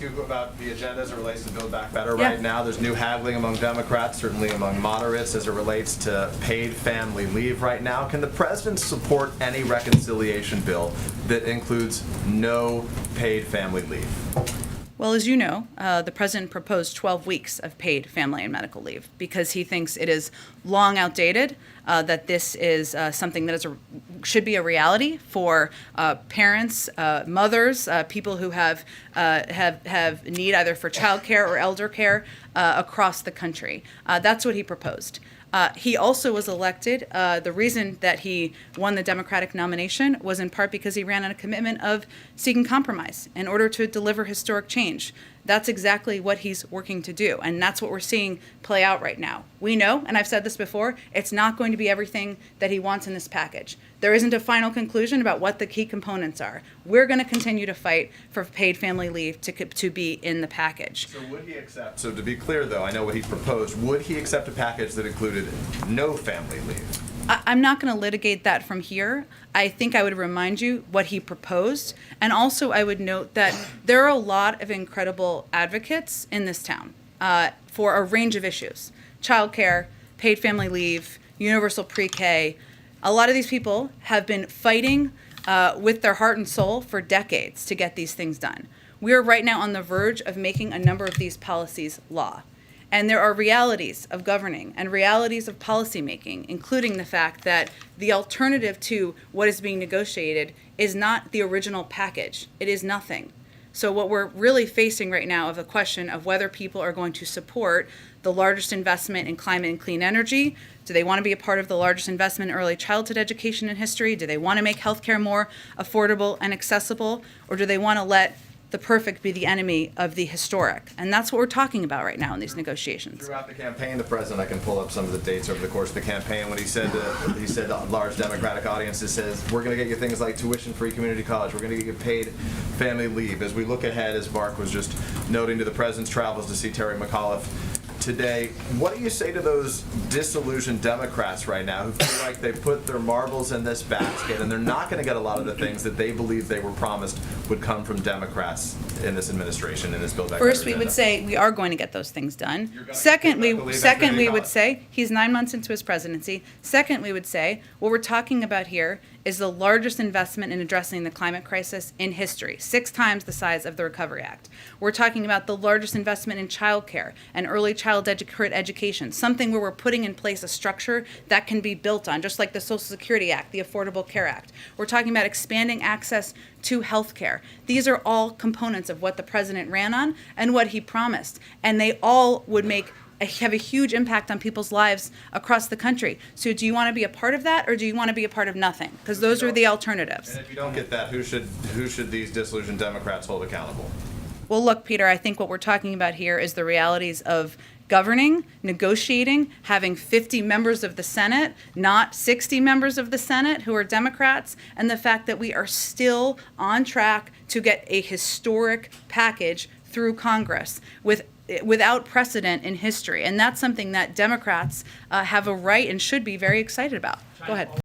you about the agenda as it relates to Build Back Better right now? There's new haggling among Democrats, certainly among moderates, as it relates to paid family leave right now. Can the president support any reconciliation bill that includes no paid family leave? Well, as you know, the president proposed 12 weeks of paid family and medical leave because he thinks it is long outdated, that this is something that should be a reality for parents, mothers, people who have need either for childcare or elder care across the country. That's what he proposed. He also was elected. The reason that he won the Democratic nomination was in part because he ran on a commitment of seeking compromise in order to deliver historic change. That's exactly what he's working to do, and that's what we're seeing play out right now. We know, and I've said this before, it's not going to be everything that he wants in this package. There isn't a final conclusion about what the key components are. We're going to continue to fight for paid family leave to be in the package. So would he accept, so to be clear though, I know what he proposed, would he accept a package that included no family leave? I'm not going to litigate that from here. I think I would remind you what he proposed. And also I would note that there are a lot of incredible advocates in this town for a range of issues. Childcare, paid family leave, universal pre-K. A lot of these people have been fighting with their heart and soul for decades to get these things done. We are right now on the verge of making a number of these policies law. And there are realities of governing and realities of policymaking, including the fact that the alternative to what is being negotiated is not the original package. It is nothing. So what we're really facing right now is a question of whether people are going to support the largest investment in climate and clean energy. Do they want to be a part of the largest investment in early childhood education in history? Do they want to make healthcare more affordable and accessible? Or do they want to let the perfect be the enemy of the historic? And that's what we're talking about right now in these negotiations. Throughout the campaign, the president, I can pull up some of the dates over the course of the campaign, when he said to large Democratic audiences, says, we're going to get you things like tuition-free community college, we're going to get you paid family leave. As we look ahead, as Mark was just noting, to the president's travels to see Terry McAuliffe today, what do you say to those disillusioned Democrats right now who feel like they put their marbles in this basket and they're not going to get a lot of the things that they believe they were promised would come from Democrats in this administration, in this Build Back Better First, we would say we are going to get those things done. Second, we would say he's 9 months into his presidency. Second, we would say what we're talking about here is the largest investment in addressing the climate crisis in history, 6 times the size of the Recovery Act. We're talking about the largest investment in childcare and early child education, something where we're putting in place a structure that can be built on, just like the Social Security Act, the Affordable Care Act. We're talking about expanding access to health care. These are all components of what the president ran on and what he promised, and they all would have a huge impact on people's lives across the country. So do you want to be a part of that, or do you want to be a part of nothing? Because those are the alternatives. And if you don't get that, who should these disillusioned Democrats hold accountable? Well, look, Peter, I think what we're talking about here is the realities of governing, negotiating, having 50 members of the Senate, not 60 members of the Senate who are Democrats, and the fact that we are still on track to get a historic package through Congress without precedent in history. And that's something that Democrats have a right and should be very excited about. Go ahead.